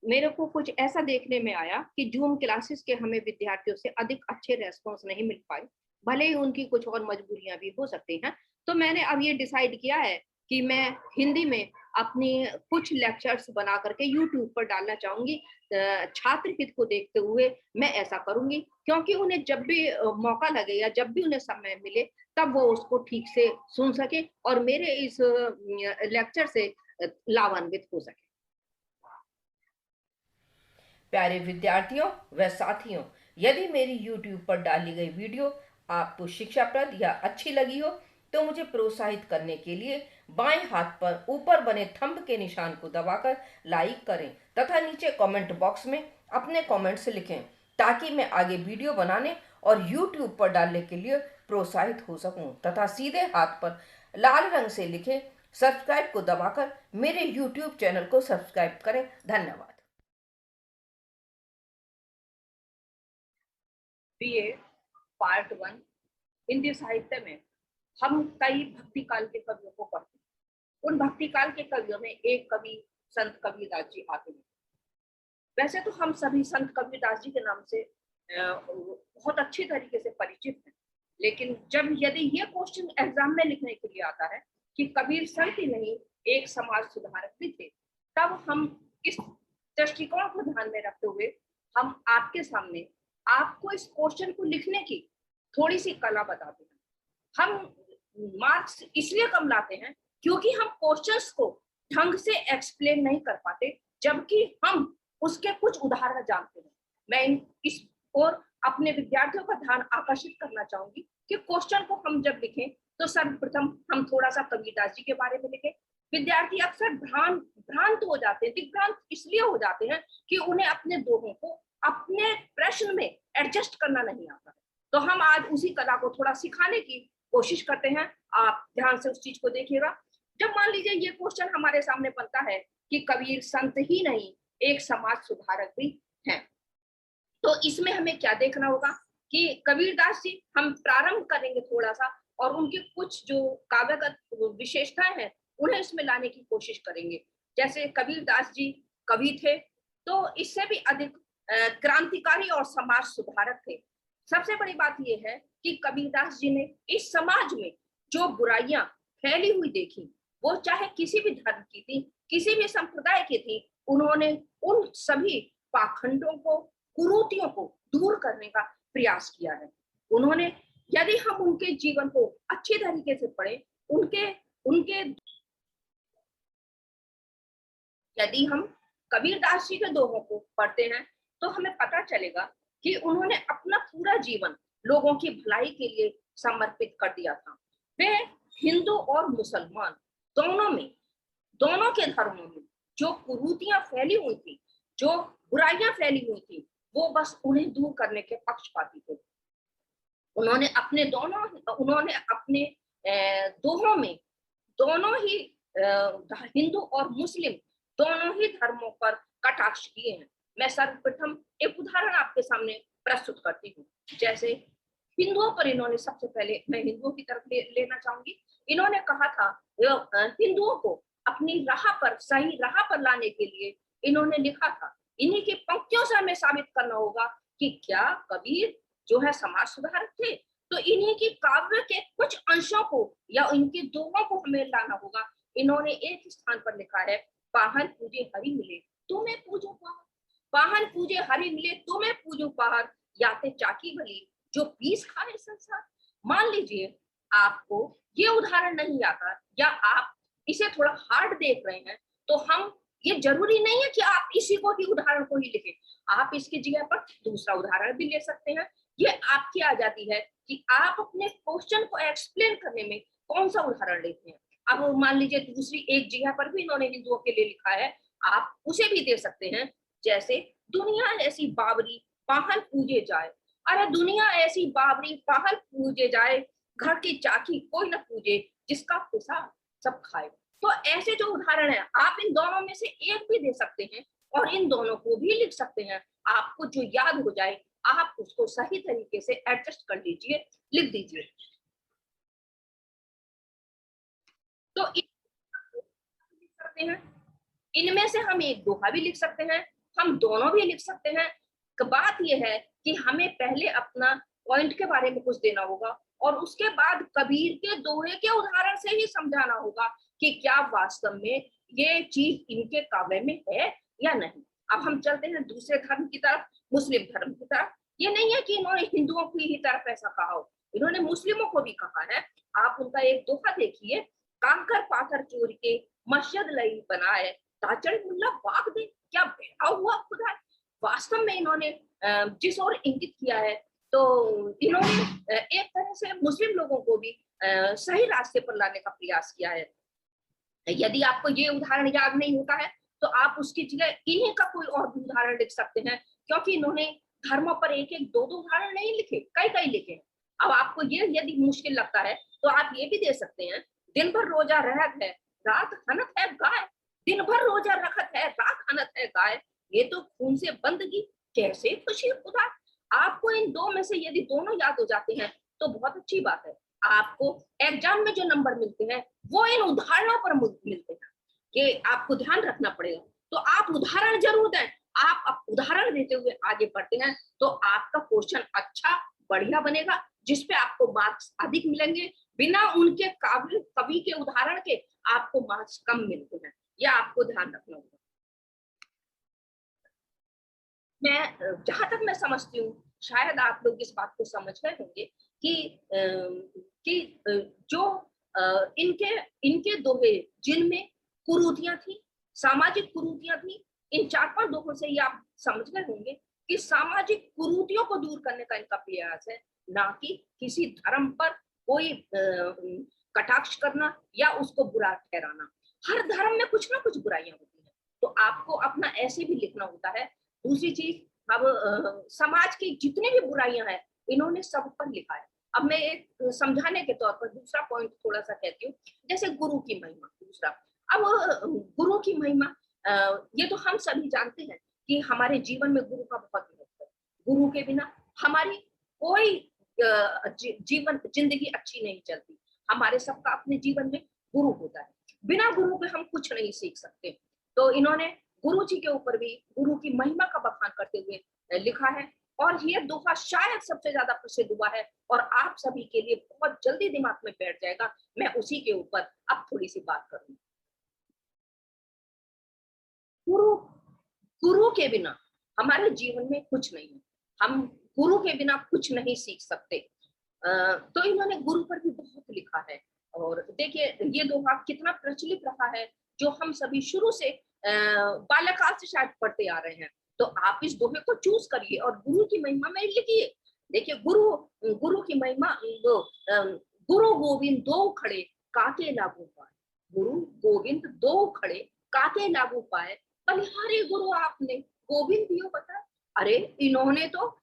मेरे को कुछ ऐसा देखने में आया कि जूम क्लासेस के हमें विद्यार्थियों से अधिक अच्छे रेस्पॉन्स नहीं मिल पाए, भले ही उनकी कुछ और मजबूरियां भी हो सकती हैं। तो मैंने अब ये डिसाइड किया है कि मैं हिंदी में अपनी कुछ लेक्चर्स बना करके यूट्यूब पर डालना चाहूंगी। छात्र हित को देखते हुए मैं ऐसा करूंगी, क्योंकि उन्हें जब भी मौका लगे या जब भी उन्हें समय मिले, तब वो उसको ठीक से सुन सके और मेरे इस लेक्चर से लाभान्वित हो सके। प्यारे विद्यार्थियों व साथियों, यदि मेरी YouTube पर डाली गई वीडियो आपको शिक्षाप्रद या अच्छी लगी हो तो मुझे प्रोत्साहित करने के लिए बाएं हाथ पर ऊपर बने थंब के निशान को दबाकर लाइक करें तथा नीचे कमेंट बॉक्स में अपने कमेंट्स लिखें, ताकि मैं आगे वीडियो बनाने और YouTube पर डालने के लिए प्रोत्साहित हो सकूं। तथा सीधे हाथ पर लाल रंग से लिखे सब्सक्राइब को दबाकर मेरे YouTube चैनल को सब्सक्राइब करें। धन्यवाद। बीए पार्ट 1 हिंदी साहित्य में हम कई भक्ति काल के कवियों को पढ़ते हैं। उन भक्ति काल के कवियों में एक कवि संत कबीरदास जी आते हैं। वैसे तो हम सभी संत कबीरदास जी के नाम से बहुत अच्छी तरीके से परिचित हैं, लेकिन जब यदि ये क्वेश्चन एग्जाम में लिखने के लिए आता है कि कबीर संत ही नहीं एक समाज सुधारक भी थे, तब हम इस दृष्टिकोण को ध्यान में रखते हुए हम आपके सामने आपको इस क्वेश्चन को लिखने की थोड़ी सी कला बताते हैं। हम मार्क्स इसलिए कम लाते हैं क्योंकि हम क्वेश्चंस को ढंग से एक्सप्लेन नहीं कर पाते, जबकि हम उसके कुछ उदाहरण जानते हैं। मैं इस और अपने विद्यार्थियों का ध्यान आकर्षित करना चाहूंगी कि क्वेश्चन को हम जब लिखें तो सर्वप्रथम हम थोड़ा सा कबीरदास जी के बारे में लिखें। विद्यार्थी अक्सर भ्रांत हो जाते हैं, दिग्भ्रांत इसलिए हो जाते हैं कि उन्हें अपने दोहों को अपने प्रश्न में एडजस्ट करना नहीं आता है। तो हम आज उसी कला को थोड़ा सिखाने की कोशिश करते हैं। आप ध्यान से उस चीज को देखिएगा। जब मान लीजिए ये क्वेश्चन हमारे सामने बनता है कि कबीर संत ही नहीं एक समाज सुधारक भी हैं, तो इसमें हमें क्या देखना होगा कि कबीरदास जी, हम प्रारंभ करेंगे थोड़ा सा और उनके कुछ जो काव्यगत विशेषताएं हैं उन्हें इसमें लाने की कोशिश करेंगे। जैसे कबीरदास जी कवि थे, तो इससे भी अधिक क्रांतिकारी और समाज सुधारक थे। सबसे बड़ी बात यह है कि कबीरदास जी ने इस समाज में जो बुराइयां फैली हुई देखी, वो चाहे किसी भी धर्म की थी, किसी भी संप्रदाय की थी, उन्होंने उन सभी पाखंडों को, कुरीतियों को दूर करने का प्रयास किया है। उन्होंने, यदि हम उनके जीवन को अच्छी तरीके से पढ़े, उनके उनके यदि हम कबीरदास जी के दोहों को पढ़ते हैं तो हमें पता चलेगा कि उन्होंने अपना पूरा जीवन लोगों की भलाई के लिए समर्पित कर दिया था। वे हिंदू और मुसलमान दोनों में, दोनों के धर्मों में जो कुरीतियां फैली हुई थी, जो बुराइयां फैली हुई थी, वो बस उन्हें दूर करने के पक्षपाती थे। उन्होंने अपने दोहों में दोनों ही हिंदू और मुस्लिम दोनों ही धर्मों पर कटाक्ष किए हैं। मैं सर्वप्रथम एक उदाहरण आपके सामने प्रस्तुत करती हूँ। जैसे हिंदुओं पर इन्होंने, सबसे पहले मैं हिंदुओं की तरफ लेना चाहूंगी। इन्होंने कहा था हिंदुओं को अपनी राह पर, सही राह पर लाने के लिए इन्होंने लिखा था। इन्हीं की पंक्तियों से हमें साबित करना होगा कि क्या कबीर जो है समाज सुधारक थे। तो इन्हीं की काव्य के कुछ अंशों को या इनके दोहों को हमें लाना होगा। इन्होंने एक स्थान पर लिखा है, पाहन पूजे हरि मिले तुम्हें पूजो पाहर, पाहन पूजे हरि मिले तुम्हें पूजो पाहर, याते चाकी भली जो पीस खाए संसार। मान लीजिए आपको ये उदाहरण नहीं आता या आप इसे थोड़ा हार्ड देख रहे हैं, तो हम, ये जरूरी नहीं है कि आप इसी को ही उदाहरण को ही लिखें। आप इसकी जगह पर दूसरा उदाहरण भी ले सकते हैं। ये आपकी आजादी है कि आप अपने क्वेश्चन को एक्सप्लेन करने में कौन सा उदाहरण लेते हैं। अब मान लीजिए दूसरी एक जगह पर भी इन्होंने हिंदुओं के लिए लिखा है, आप उसे भी दे सकते हैं। जैसे दुनिया ऐसी बावरी पाहन पूजे जाए, अरे दुनिया ऐसी बावरी पाहन पूजे जाए, घर की चाकी कोई न पूजे जिसका पिसा सब खाए। तो ऐसे जो उदाहरण है, आप इन दोनों में से एक भी दे सकते हैं और इन दोनों को भी लिख सकते हैं। आपको जो याद हो जाए आप उसको सही तरीके से एडजस्ट कर लीजिए, लिख दीजिए। तो लिख सकते हैं, इनमें से हम एक दोहा भी लिख सकते हैं। हम दोनों भी लिख सकते हैं। बात यह है कि हमें पहले अपना पॉइंट के बारे में कुछ देना होगा और उसके बाद कबीर के दोहे के उदाहरण से ही समझाना होगा कि क्या वास्तव में ये चीज इनके काव्य में है या नहीं। अब हम चलते हैं दूसरे धर्म की तरफ, मुस्लिम धर्म की तरफ। ये नहीं है कि इन्होंने हिंदुओं की ही तरफ ऐसा कहा हो, इन्होंने मुस्लिमों को भी कहा है। आप उनका एक दोहा देखिए, कांकर पाथर चोर के मस्जिद लई बनाए, ताचड़ मुल्ला बाग दे, क्या बैठा हुआ खुदा है। वास्तव में इन्होंने जिस ओर इंगित किया है, तो इन्होंने एक तरह से मुस्लिम लोगों को भी सही रास्ते पर लाने का प्रयास किया है। यदि आपको ये उदाहरण याद नहीं होता है तो आप उसकी जगह इन्हीं का कोई और भी उदाहरण लिख सकते हैं, क्योंकि इन्होंने धर्मों पर एक एक दो दो उदाहरण नहीं लिखे, कई कई लिखे हैं। अब आपको ये यदि मुश्किल लगता है तो आप ये भी दे सकते हैं, दिन भर रोजा रहत है, रात हनत है गाय। दिन भर रोजा रखत है, रात हनत है गाय, ये तो खून से बंदगी, कैसे खुशी खुदा। आपको इन दो में से यदि दोनों याद हो जाते हैं तो बहुत अच्छी बात है। आपको एग्जाम में जो नंबर मिलते हैं वो इन उदाहरणों पर मिलते हैं, कि आपको ध्यान रखना पड़ेगा। तो आप उदाहरण जरूर दें। आप उदाहरण देते हुए आगे बढ़ते हैं तो आपका क्वेश्चन अच्छा बढ़िया बनेगा, जिसपे आपको मार्क्स अधिक मिलेंगे। बिना उनके काबिल कवि के उदाहरण के आपको मार्क्स कम मिलते हैं, यह आपको ध्यान रखना होगा। मैं जहां तक मैं समझती हूँ, शायद आप लोग इस बात को समझ गए होंगे कि जो इनके इनके दोहे जिनमें कुरीतियां थी, सामाजिक कुरीतियां थी, इन चार पांच दोहों से ही आप समझ गए होंगे कि सामाजिक कुरीतियों को दूर करने का इनका प्रयास है, ना कि किसी धर्म पर कोई कटाक्ष करना या उसको बुरा ठहराना। हर धर्म में कुछ ना कुछ बुराइयां होती हैं, तो आपको अपना ऐसे भी लिखना होता है। दूसरी चीज, अब समाज की जितनी भी बुराइयां हैं इन्होंने सब पर लिखा है। अब मैं एक समझाने के तौर पर दूसरा पॉइंट थोड़ा सा कहती हूँ, जैसे गुरु की महिमा। दूसरा, अब गुरु की महिमा, ये तो हम सभी जानते हैं कि हमारे जीवन में गुरु का बहुत महत्व है। गुरु के बिना हमारी कोई जीवन जिंदगी अच्छी नहीं चलती। हमारे सबका अपने जीवन में गुरु होता है, बिना गुरु के हम कुछ नहीं सीख सकते। तो इन्होंने गुरु जी के ऊपर भी गुरु की महिमा का बखान करते हुए लिखा है, और ये दोहा शायद सबसे ज्यादा प्रसिद्ध हुआ है और आप सभी के लिए बहुत जल्दी दिमाग में बैठ जाएगा। मैं उसी के ऊपर अब थोड़ी सी बात करूंगी। गुरु गुरु के बिना हमारे जीवन में कुछ नहीं है, हम गुरु के बिना कुछ नहीं सीख सकते। तो इन्होंने गुरु पर भी बहुत लिखा है। और देखिए, ये दोहा कितना प्रचलित रहा है, जो हम सभी शुरू से बाल्यकाल से शायद पढ़ते आ रहे हैं। तो आप इस दोहे को चूज करिए और गुरु की महिमा में लिखिए। देखिए, गुरु गुरु की महिमा, गुरु गोविंद दो खड़े काके लागू पाए, गुरु गोविंद दो खड़े काके लागू पाए, बलिहारी गुरु आपने गोविंद दियो बता। अरे, इन्होंने तो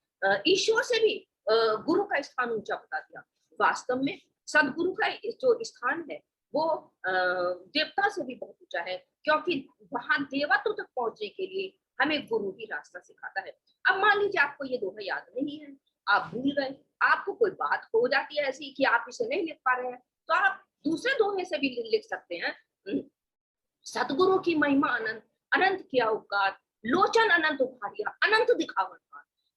ईश्वर से भी गुरु का स्थान ऊंचा बता दिया। वास्तव में सदगुरु का जो स्थान है वो देवता से भी बहुत ऊंचा है, क्योंकि वहां देवत्व तक पहुंचने के लिए हमें गुरु ही रास्ता सिखाता है। अब मान लीजिए आपको ये दोहा याद नहीं है, आप भूल गए, आपको कोई बात हो जाती है ऐसी कि आप इसे नहीं लिख पा रहे हैं, तो आप दूसरे दोहे से भी लिख सकते हैं। सतगुरु की महिमा अनंत, अनंत किया उपकार, लोचन अनंत उभारिया, अनंत दिखावन।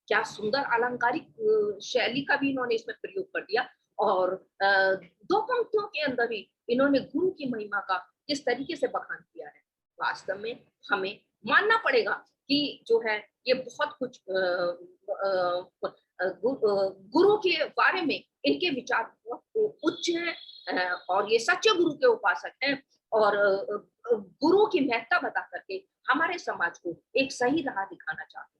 क्या सुंदर अलंकारिक शैली का भी इन्होंने इसमें प्रयोग कर दिया। और दो पंक्तियों के अंदर ही इन्होंने गुरु की महिमा का किस तरीके से बखान किया है। वास्तव में हमें मानना पड़ेगा कि जो है ये बहुत कुछ गुरु के बारे में इनके विचार बहुत उच्च हैं, और ये सच्चे गुरु के उपासक हैं, और गुरु की महत्ता बता करके हमारे समाज को एक सही राह दिखाना चाहते हैं।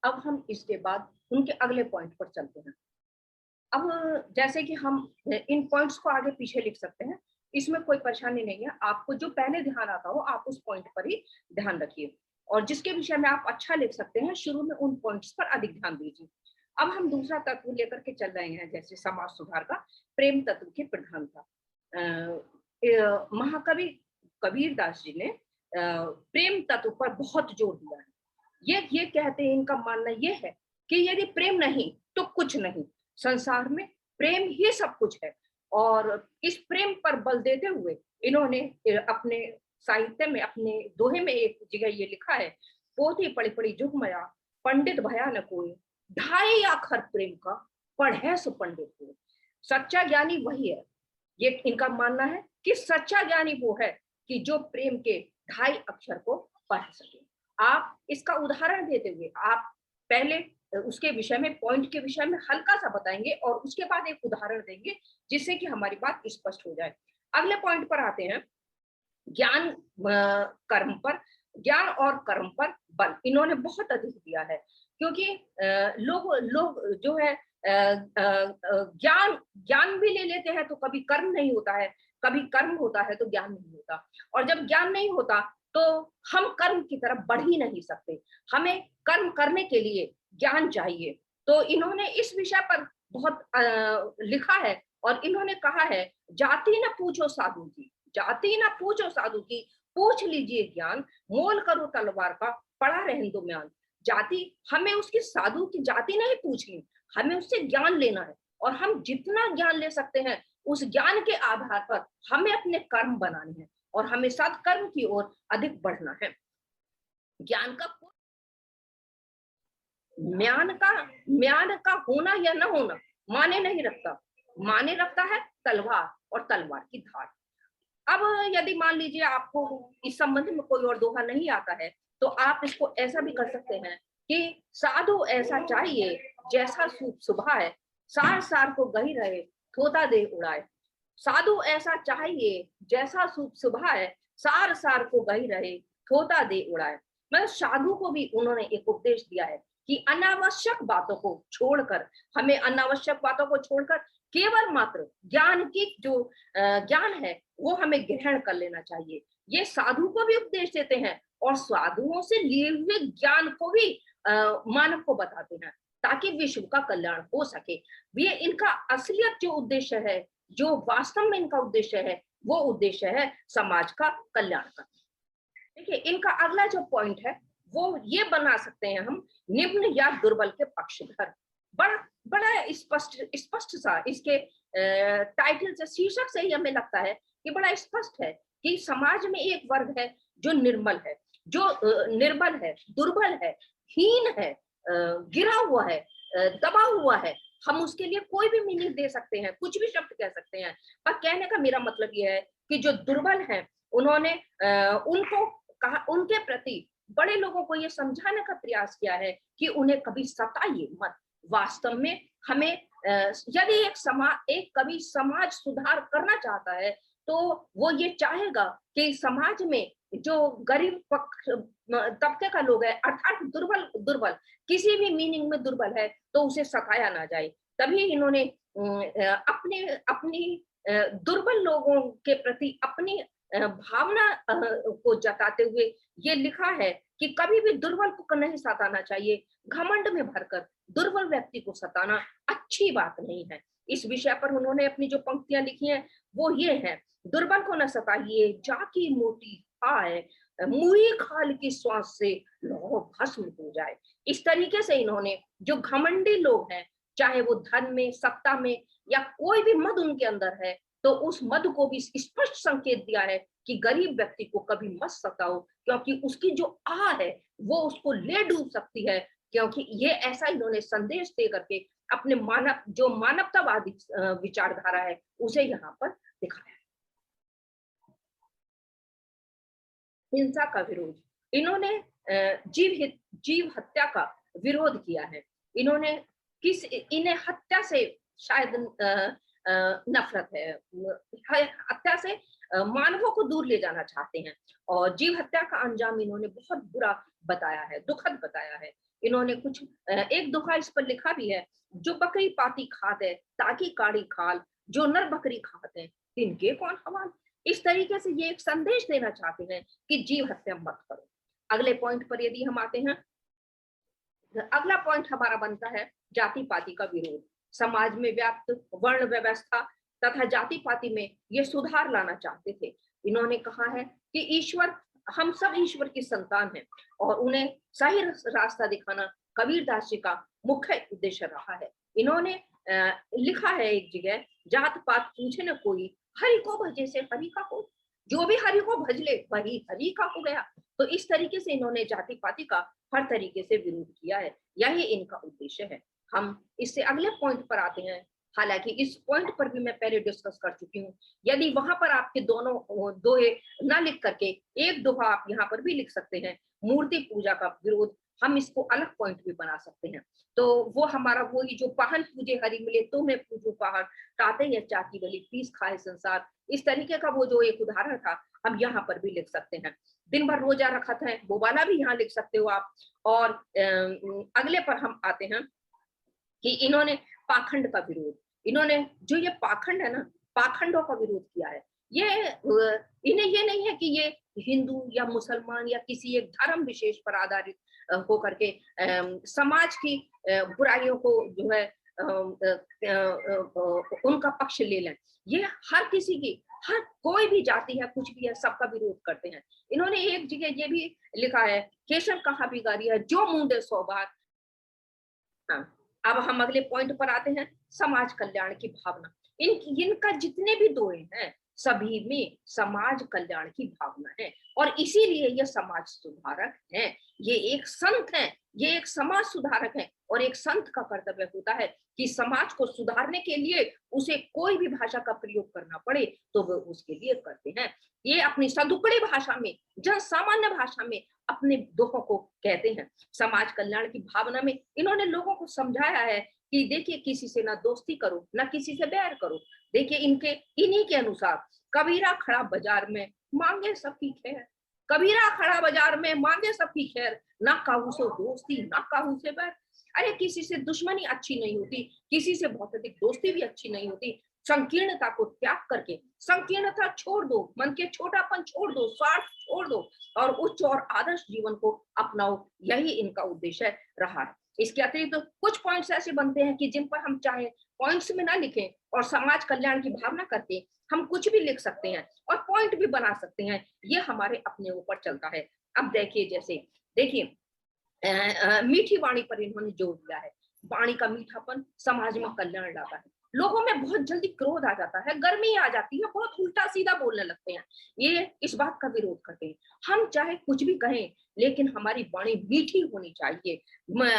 अब हम इसके बाद उनके अगले पॉइंट पर चलते हैं। अब जैसे कि हम इन पॉइंट्स को आगे पीछे लिख सकते हैं, इसमें कोई परेशानी नहीं है। आपको जो पहले ध्यान आता हो आप उस पॉइंट पर ही ध्यान रखिए, और जिसके विषय में आप अच्छा लिख सकते हैं शुरू में उन पॉइंट्स पर अधिक ध्यान दीजिए। अब हम दूसरा तत्व लेकर के चल रहे हैं, जैसे समाज सुधार का प्रेम तत्व की प्रधानता। महाकवि कबीरदास जी ने प्रेम तत्व पर बहुत जोर दिया है। ये कहते हैं, इनका मानना ये है कि यदि प्रेम नहीं तो कुछ नहीं, संसार में प्रेम ही सब कुछ है। और इस प्रेम पर बल देते हुए इन्होंने अपने साहित्य में अपने दोहे में एक जगह ये लिखा है, पोथी पड़ी पड़ी जुगमया, पंडित भया न कोई, ढाई आखर प्रेम का, पढ़े सो पंडित को। सच्चा ज्ञानी वही है, ये इनका मानना है कि सच्चा ज्ञानी वो है कि जो प्रेम के ढाई अक्षर को पढ़ सके। आप इसका उदाहरण देते हुए आप पहले उसके विषय में, पॉइंट के विषय में हल्का सा बताएंगे और उसके बाद एक उदाहरण देंगे जिससे कि हमारी बात स्पष्ट हो जाए। अगले पॉइंट पर आते हैं, ज्ञान कर्म पर, ज्ञान और कर्म पर बल इन्होंने बहुत अधिक दिया है, क्योंकि लोग लोग जो है ज्ञान ज्ञान भी ले लेते हैं तो कभी कर्म नहीं होता है, कभी कर्म होता है तो ज्ञान नहीं होता, और जब ज्ञान नहीं होता तो हम कर्म की तरफ बढ़ ही नहीं सकते, हमें कर्म करने के लिए ज्ञान चाहिए। तो इन्होंने इस विषय पर बहुत लिखा है और इन्होंने कहा है, जाति न पूछो साधु की, जाति ना पूछो साधु की, पूछ लीजिए ज्ञान, मोल करो तलवार का, पड़ा रहने दो म्यान। जाति, हमें उसकी साधु की जाति नहीं पूछनी, हमें उससे ज्ञान लेना है, और हम जितना ज्ञान ले सकते हैं उस ज्ञान के आधार पर हमें अपने कर्म बनाने हैं और हमें सत्कर्म की ओर अधिक बढ़ना है। ज्ञान का म्यान का होना या न होना माने नहीं रखता, माने रखता है तलवार और तलवार की धार। अब यदि मान लीजिए आपको इस संबंध में कोई और दोहा नहीं आता है तो आप इसको ऐसा भी कर सकते हैं कि साधु ऐसा चाहिए जैसा सुबह है, सार सार को गही रहे, थोता दे उड़ाए। साधु ऐसा चाहिए जैसा सुबह है, सार सार को गही रहे, थोता दे उड़ाए। मतलब साधु को भी उन्होंने एक उपदेश दिया है कि अनावश्यक बातों को छोड़कर, हमें अनावश्यक बातों को छोड़कर केवल मात्र ज्ञान की जो ज्ञान है वो हमें ग्रहण कर लेना चाहिए। ये साधु को भी उपदेश देते हैं और साधुओं से लिए हुए ज्ञान को भी मानव को बताते हैं ताकि विश्व का कल्याण हो सके। ये इनका असलियत जो उद्देश्य है, जो वास्तव में इनका उद्देश्य है, वो उद्देश्य है समाज का कल्याण का। देखिए इनका अगला जो पॉइंट है वो ये बना सकते हैं हम, निम्न या दुर्बल के पक्षधर। बड़ा बड़ा स्पष्ट सा इसके टाइटल से, शीर्षक से ही हमें लगता है कि बड़ा स्पष्ट है कि समाज में एक वर्ग है जो निर्मल है, जो निर्बल है, दुर्बल है, हीन है, गिरा हुआ है, दबा हुआ है। हम उसके लिए कोई भी मीनिंग दे सकते हैं, कुछ भी शब्द कह सकते हैं, पर कहने का मेरा मतलब यह है कि जो दुर्बल है उन्होंने उनको कहा, उनके प्रति बड़े लोगों को ये समझाने का प्रयास किया है कि उन्हें कभी सताइए मत। वास्तव में हमें यदि एक कभी समाज सुधार करना चाहता है तो वो ये चाहेगा कि समाज में जो गरीब तबके का लोग है, अर्थात दुर्बल किसी भी मीनिंग में दुर्बल है, तो उसे सताया ना जाए। तभी इन्होंने अपनी दुर्बल लोगों के प्रति अपनी भावना को जताते हुए ये लिखा है कि कभी भी दुर्बल को नहीं सताना चाहिए, घमंड में भरकर दुर्बल व्यक्ति को सताना अच्छी बात नहीं है। इस विषय पर उन्होंने अपनी जो पंक्तियां लिखी हैं वो ये है, दुर्बल को न सताइए, जाकी मोटी आए, मुई खाल की श्वास से लौह भस्म हो जाए। इस तरीके से इन्होंने जो घमंडी लोग हैं, चाहे वो धन में, सत्ता में या कोई भी मद उनके अंदर है, तो उस मद को भी स्पष्ट संकेत दिया है कि गरीब व्यक्ति को कभी मत सताओ, क्योंकि उसकी जो आह है वो उसको ले डूब सकती है। क्योंकि ये ऐसा इन्होंने संदेश दे करके अपने जो मानवतावादी विचारधारा है उसे यहाँ पर दिखाया है। हिंसा का विरोध, इन्होंने जीव हत्या का विरोध किया है। इन्हें हत्या से शायद नफरत है, हत्या से मानवों को दूर ले जाना चाहते हैं, और जीव हत्या का अंजाम इन्होंने बहुत बुरा बताया है, दुखद बताया है। इन्होंने कुछ एक दोहा इस पर लिखा भी है, जो बकरी पाती खात है ताकि काड़ी खाल, जो नर बकरी खात है तिनके कौन हवाल। इस तरीके से ये एक संदेश देना चाहते हैं कि जीव हत्या मत करो। अगले पॉइंट पर यदि हम आते हैं, अगला पॉइंट हमारा बनता है जाति पाति का विरोध। समाज में व्याप्त वर्ण व्यवस्था तथा जाति पाति में ये सुधार लाना चाहते थे। इन्होंने कहा है कि ईश्वर, हम सब ईश्वर की संतान हैं और उन्हें सही रास्ता दिखाना कबीरदास जी का मुख्य उद्देश्य रहा है। इन्होंने लिखा है एक जगह, जात पात पूछे न कोई, हरि को भजे से हरि का हो। जो भी हरि को भज ले वही हरि का हो गया। तो इस तरीके से इन्होंने जाति पाति का हर तरीके से विरोध किया है, यही इनका उद्देश्य है। हम इससे अगले पॉइंट पर आते हैं। हालांकि इस पॉइंट पर भी मैं पहले डिस्कस कर चुकी हूँ। यदि वहां पर आपके दोनों दोहे ना लिख करके एक दोहा आप यहाँ पर भी लिख सकते हैं, मूर्ति पूजा का विरोध, हम इसको अलग पॉइंट भी बना सकते हैं। तो वो हमारा वही जो पाहन पूजे हरि मिले तो मैं पूजू पाहन, ताते या चाकी बलि पीस खाए संसार, इस तरीके का वो जो एक उदाहरण था हम यहाँ पर भी लिख सकते हैं। दिन भर रोजा रखा था वो वाला भी यहाँ लिख सकते हो आप। और अगले पर हम आते हैं कि इन्होंने पाखंड का विरोध, इन्होंने जो ये पाखंड है ना, पाखंडों का विरोध किया है। ये इन्हें ये नहीं है कि ये हिंदू या मुसलमान या किसी एक धर्म विशेष पर आधारित होकर के समाज की बुराइयों को जो है उनका पक्ष ले लें। ये हर किसी की, हर कोई भी जाति है, कुछ भी है, सबका विरोध करते हैं। इन्होंने एक जगह ये भी लिखा है, केशव कहा बिगारी है जो मुंडे 100 बार। हाँ, अब हम अगले पॉइंट पर आते हैं, समाज कल्याण की भावना। इनका जितने भी दोहे हैं सभी में समाज कल्याण की भावना है, और इसीलिए ये समाज सुधारक हैं। ये एक संत हैं, ये एक समाज सुधारक हैं, और एक संत का कर्तव्य होता है कि समाज को सुधारने के लिए उसे कोई भी भाषा का प्रयोग करना पड़े तो वो उसके लिए करते हैं। ये अपनी सदुकड़ी भाषा में, जन सामान्य भाषा में अपने दोहों को कहते हैं। समाज कल्याण की भावना में इन्होंने लोगों को समझाया है कि देखिए किसी से ना दोस्ती करो ना किसी से बैर करो। देखिए इनके इन्हीं के अनुसार, कबीरा खड़ा बाजार में मांगे सबकी खैर, कबीरा खड़ा बाजार में मांगे सबकी खैर, ना काहू से दोस्ती ना काहू से बैर। अरे किसी से दुश्मनी अच्छी नहीं होती, किसी से बहुत अधिक दोस्ती भी अच्छी नहीं होती। संकीर्णता को त्याग करके, संकीर्णता छोड़ दो, मन के छोटापन छोड़ दो, स्वार्थ छोड़ दो और उच्च और आदर्श जीवन को अपनाओ, यही इनका उद्देश्य रहा है। इसके अतिरिक्त तो कुछ पॉइंट्स ऐसे बनते हैं कि जिन पर हम चाहे पॉइंट्स में ना लिखें और समाज कल्याण की भावना करके हम कुछ भी लिख सकते हैं और पॉइंट भी बना सकते हैं, ये हमारे अपने ऊपर चलता है। अब देखिए, जैसे देखिए मीठी वाणी पर इन्होंने जोर दिया है। वाणी का मीठापन समाज में कल्याण लाता है। लोगों में बहुत जल्दी क्रोध आ जाता है, गर्मी आ जाती है, बहुत उल्टा सीधा बोलने लगते हैं, ये इस बात का विरोध करते हैं। हम चाहे कुछ भी कहें लेकिन हमारी वाणी मीठी होनी चाहिए,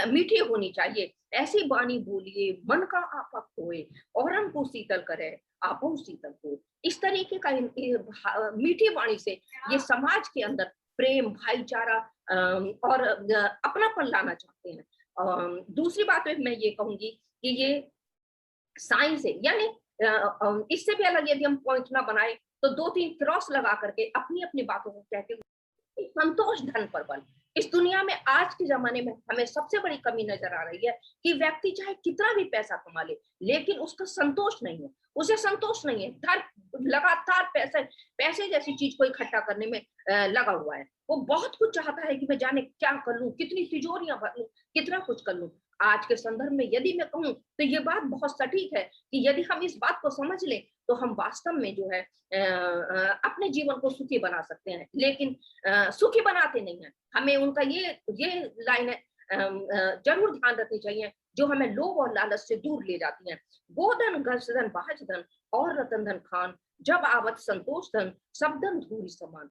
मीठी होनी चाहिए। ऐसी वाणी बोलिए मन का आपा खोए, और हमको शीतल करे आपो शीतल हो। इस तरीके का मीठी वाणी से ये समाज के अंदर प्रेम, भाईचारा और अपनापन लाना चाहते हैं। दूसरी बात मैं ये कहूंगी कि ये साइंस है, यानी इससे भी अलग यदि हम पॉइंट ना बनाए तो 2-3 क्रॉस लगा करके अपनी अपनी बातों को कहते हुए, संतोष धन पर बल। इस दुनिया में आज के जमाने में हमें सबसे बड़ी कमी नजर आ रही है कि व्यक्ति चाहे कितना भी पैसा कमा ले लेकिन उसका संतोष नहीं है, उसे संतोष नहीं है। धन लगातार पैसे पैसे जैसी चीज को इकट्ठा करने में लगा हुआ है। वो बहुत कुछ चाहता है कि मैं जाने क्या कर लूं, कितनी तिजोरियां भर लूं, कितना कुछ कर लूं। आज के संदर्भ में यदि मैं कहूं तो ये बात बहुत सटीक है कि यदि हम इस बात को समझ लें तो हम वास्तव में जो है अपने जीवन को सुखी बना सकते हैं। लेकिन सुखी बनाते नहीं है। हमें उनका ये लाइन जरूर ध्यान रखनी चाहिए जो हमें लोभ और लालच से दूर ले जाती हैं। गोधन गजधन बाज धन और रतन धन खान, जब आवत संतोष धन सब धन धूरी समान।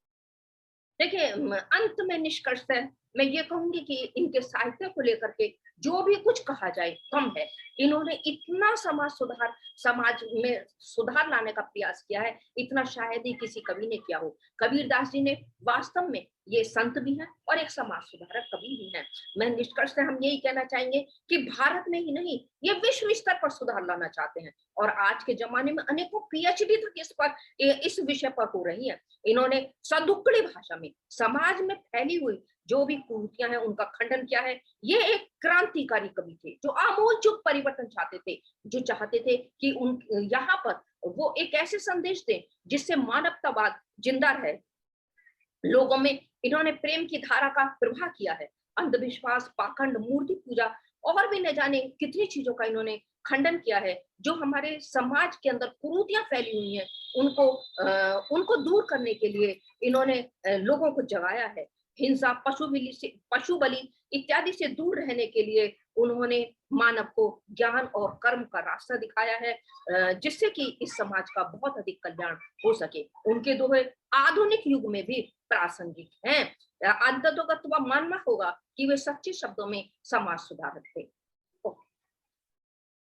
देखिए अंत में निष्कर्ष है मैं ये कहूंगी कि इनके साहित्य को लेकर के जो भी कुछ कहा जाए कम है। इन्होंने इतना समाज में सुधार लाने का प्रयास किया है, इतना शायद ही किसी कवि ने किया हो। कबीरदास जी ने वास्तव में ये संत भी हैं और एक समाज सुधारक कवि भी हैं। मैं निष्कर्ष से हम यही कहना चाहेंगे कि भारत में ही नहीं, ये विश्व स्तर पर सुधार लाना चाहते हैं और आज के जमाने में अनेकों पीएचडी तक इस विषय पर हो रही है। इन्होंने सदुक्कड़ी भाषा में समाज में फैली हुई जो भी कुरीतियां हैं उनका खंडन किया है। ये एक क्रांतिकारी कवि थे जो आमूलचूल परिवर्तन चाहते थे, जो चाहते थे कि उन यहाँ पर वो एक ऐसे संदेश दें जिससे मानवतावाद जिंदा रहे लोगों में। इन्होंने प्रेम की धारा का प्रवाह किया है। अंधविश्वास, पाखंड, मूर्ति पूजा और भी न जाने कितनी चीजों का इन्होंने खंडन किया है। जो हमारे समाज के अंदर कुरीतियां फैली हुई हैं उनको दूर करने के लिए इन्होंने लोगों को जगाया है। हिंसा, पशु बलि इत्यादि से दूर रहने के लिए उन्होंने मानव को ज्ञान और कर्म का रास्ता दिखाया है, जिससे कि इस समाज का बहुत अधिक कल्याण हो सके। उनके दोहे आधुनिक युग में भी प्रासंगिक हैं। अंततोगत मानना होगा कि वे सच्चे शब्दों में समाज सुधारक थे।